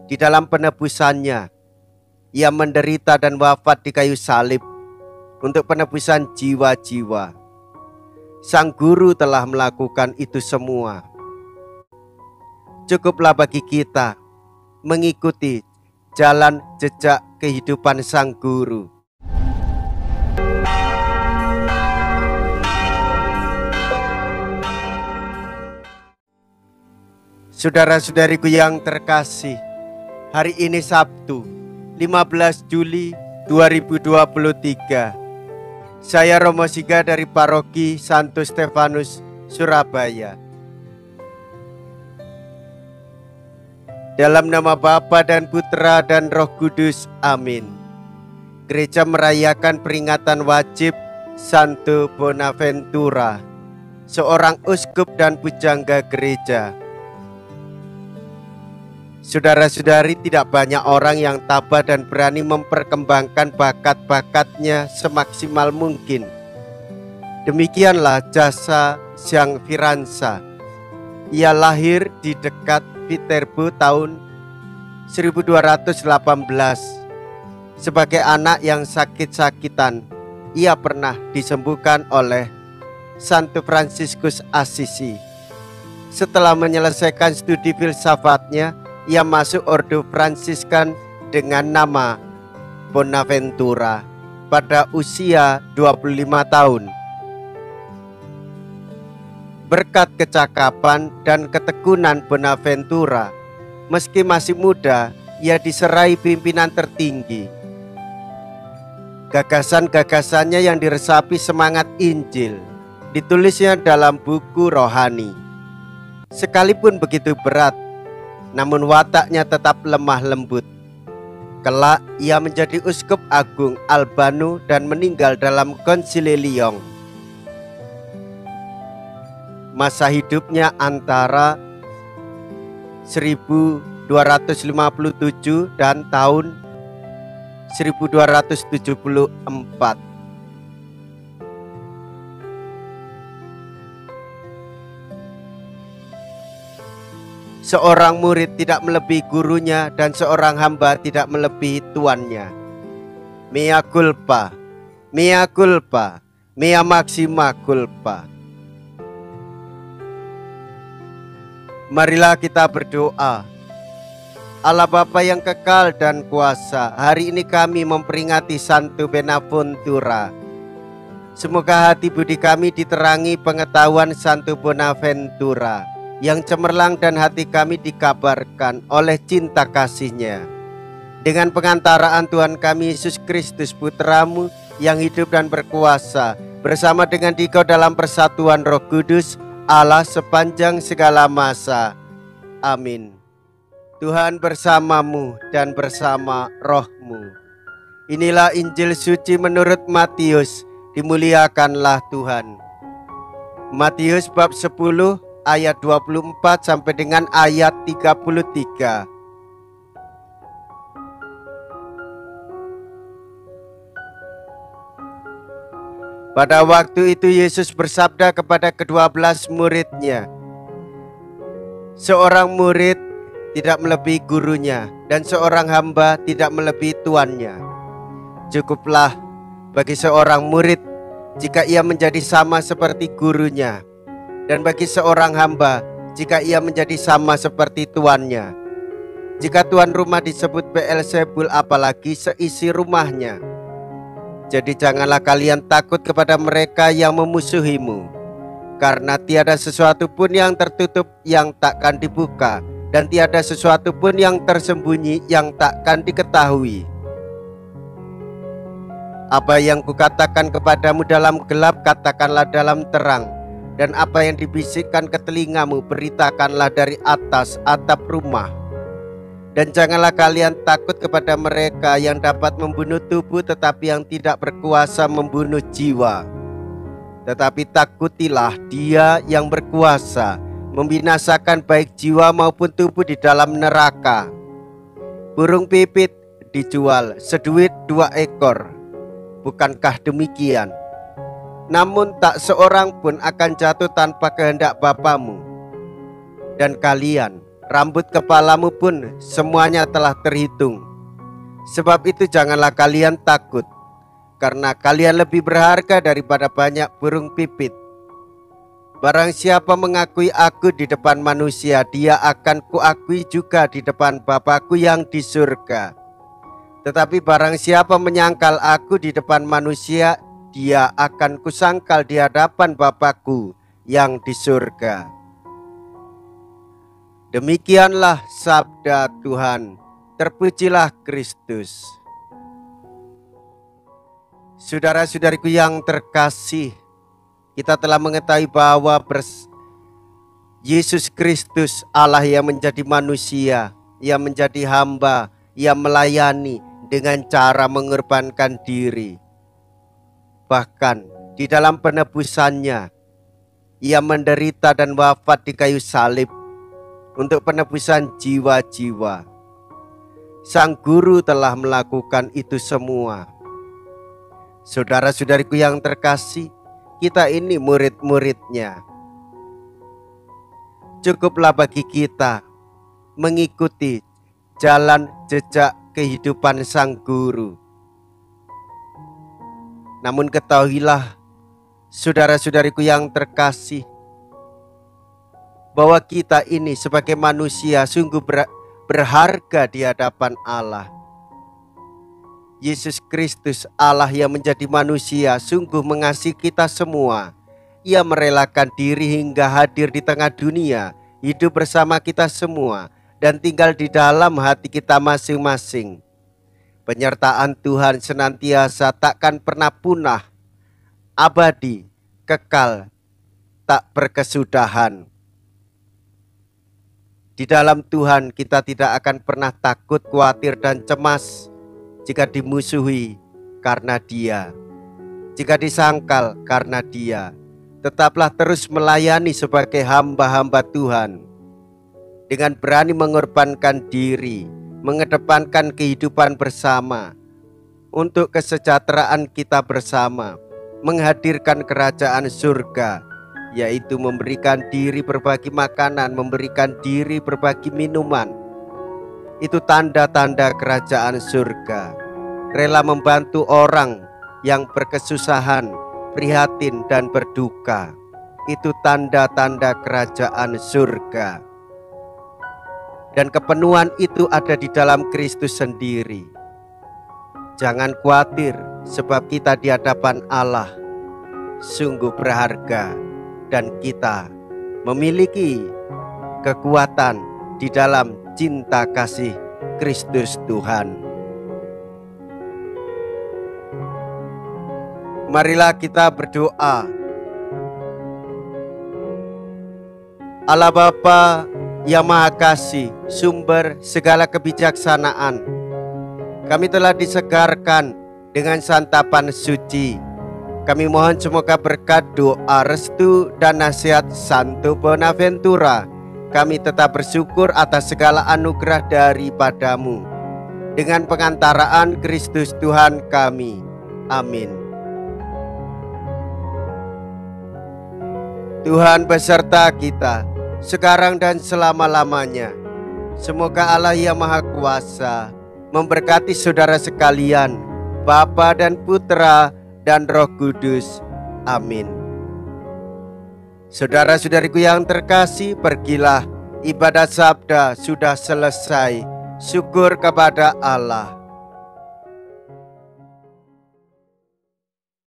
Di dalam penebusannya, ia menderita dan wafat di kayu salib untuk penebusan jiwa-jiwa. Sang Guru telah melakukan itu semua. Cukuplah bagi kita mengikuti jalan jejak kehidupan Sang Guru. Saudara-saudariku yang terkasih, hari ini Sabtu 15 Juli 2023. Saya Romo Siga dari Paroki Santo Stefanus, Surabaya. Dalam nama Bapa dan Putra dan Roh Kudus, amin. Gereja merayakan peringatan wajib Santo Bonaventura, seorang uskup dan pujangga gereja. Saudara-saudari, tidak banyak orang yang tabah dan berani memperkembangkan bakat-bakatnya semaksimal mungkin. Demikianlah jasa Sang Firanza. Ia lahir di dekat Viterbo tahun 1218. Sebagai anak yang sakit-sakitan, ia pernah disembuhkan oleh Santo Fransiskus Assisi. Setelah menyelesaikan studi filsafatnya, ia masuk Ordo Fransiskan dengan nama Bonaventura pada usia 25 tahun. Berkat kecakapan dan ketekunan Bonaventura, meski masih muda, ia diserai pimpinan tertinggi. Gagasan-gagasannya yang diresapi semangat Injil ditulisnya dalam buku rohani. Sekalipun begitu berat, namun wataknya tetap lemah lembut. Kelak ia menjadi uskup agung Albano dan meninggal dalam Konsili Lyon. Masa hidupnya antara 1257 dan tahun 1274. Seorang murid tidak melebihi gurunya dan seorang hamba tidak melebihi tuannya. Mea culpa, mea culpa, mea maxima culpa. Marilah kita berdoa. Allah Bapa yang kekal dan kuasa, hari ini kami memperingati Santo Bonaventura. Semoga hati budi kami diterangi pengetahuan Santo Bonaventura yang cemerlang dan hati kami dikabarkan oleh cinta kasih-Nya. Dengan pengantaraan Tuhan kami Yesus Kristus Putra-Mu yang hidup dan berkuasa bersama dengan Dikau dalam persatuan Roh Kudus, Allah sepanjang segala masa. Amin. Tuhan bersamamu dan bersama roh-Mu. Inilah Injil suci menurut Matius. Dimuliakanlah Tuhan. Matius bab 10 ayat 24 sampai dengan ayat 33. Pada waktu itu Yesus bersabda kepada ke-12 murid-Nya, seorang murid tidak melebihi gurunya dan seorang hamba tidak melebihi tuannya. Cukuplah bagi seorang murid jika ia menjadi sama seperti gurunya, dan bagi seorang hamba jika ia menjadi sama seperti tuannya. Jika tuan rumah disebut Beelzebul, apalagi seisi rumahnya. Jadi janganlah kalian takut kepada mereka yang memusuhimu, karena tiada sesuatu pun yang tertutup yang takkan dibuka, dan tiada sesuatu pun yang tersembunyi yang takkan diketahui. Apa yang kukatakan kepadamu dalam gelap, katakanlah dalam terang, dan apa yang dibisikkan ke telingamu, beritakanlah dari atas atap rumah. Dan janganlah kalian takut kepada mereka yang dapat membunuh tubuh, tetapi yang tidak berkuasa membunuh jiwa. Tetapi takutilah Dia yang berkuasa membinasakan baik jiwa maupun tubuh di dalam neraka. Burung pipit dijual seduit 2 ekor. Bukankah demikian? Namun tak seorang pun akan jatuh tanpa kehendak Bapamu. Dan kalian rambut kepalamu pun semuanya telah terhitung. Sebab itu janganlah kalian takut, karena kalian lebih berharga daripada banyak burung pipit. Barang siapa mengakui aku di depan manusia, dia akan kuakui juga di depan Bapa-Ku yang di surga. Tetapi barang siapa menyangkal aku di depan manusia, dia akan kusangkal di hadapan Bapa-Ku yang di surga. Demikianlah sabda Tuhan. Terpujilah Kristus. Saudara-saudariku yang terkasih, kita telah mengetahui bahwa Yesus Kristus, Allah yang menjadi manusia, yang menjadi hamba, yang melayani dengan cara mengorbankan diri. Bahkan di dalam penebusannya, ia menderita dan wafat di kayu salib untuk penebusan jiwa-jiwa. Sang Guru telah melakukan itu semua. Saudara-saudariku yang terkasih, kita ini murid-muridnya. Cukuplah bagi kita mengikuti jalan jejak kehidupan Sang Guru. Namun ketahuilah, saudara-saudariku yang terkasih, bahwa kita ini sebagai manusia sungguh berharga di hadapan Allah. Yesus Kristus, Allah yang menjadi manusia, sungguh mengasihi kita semua. Ia merelakan diri hingga hadir di tengah dunia, hidup bersama kita semua, dan tinggal di dalam hati kita masing-masing. Penyertaan Tuhan senantiasa takkan pernah punah, abadi, kekal, tak berkesudahan. Di dalam Tuhan kita tidak akan pernah takut, khawatir, dan cemas jika dimusuhi karena Dia, jika disangkal karena Dia. Tetaplah terus melayani sebagai hamba-hamba Tuhan dengan berani mengorbankan diri, mengedepankan kehidupan bersama untuk kesejahteraan kita bersama, menghadirkan kerajaan surga, yaitu memberikan diri berbagi makanan, memberikan diri berbagi minuman. Itu tanda-tanda kerajaan surga. Rela membantu orang yang berkesusahan, prihatin, dan berduka. Itu tanda-tanda kerajaan surga. Dan kepenuhan itu ada di dalam Kristus sendiri. Jangan khawatir, sebab kita di hadapan Allah sungguh berharga. Dan kita memiliki kekuatan di dalam cinta kasih Kristus Tuhan. Marilah kita berdoa. Allah Bapa yang Maha Kasih, sumber segala kebijaksanaan, kami telah disegarkan dengan santapan suci. Kami mohon semoga berkat doa, restu, dan nasihat Santo Bonaventura, kami tetap bersyukur atas segala anugerah daripadamu. Dengan pengantaraan Kristus Tuhan kami. Amin. Tuhan beserta kita, sekarang dan selama-lamanya. Semoga Allah yang Maha Kuasa memberkati saudara sekalian, Bapa dan Putra dan Roh Kudus. Amin. Saudara-saudariku yang terkasih, pergilah, ibadat sabda sudah selesai. Syukur kepada Allah.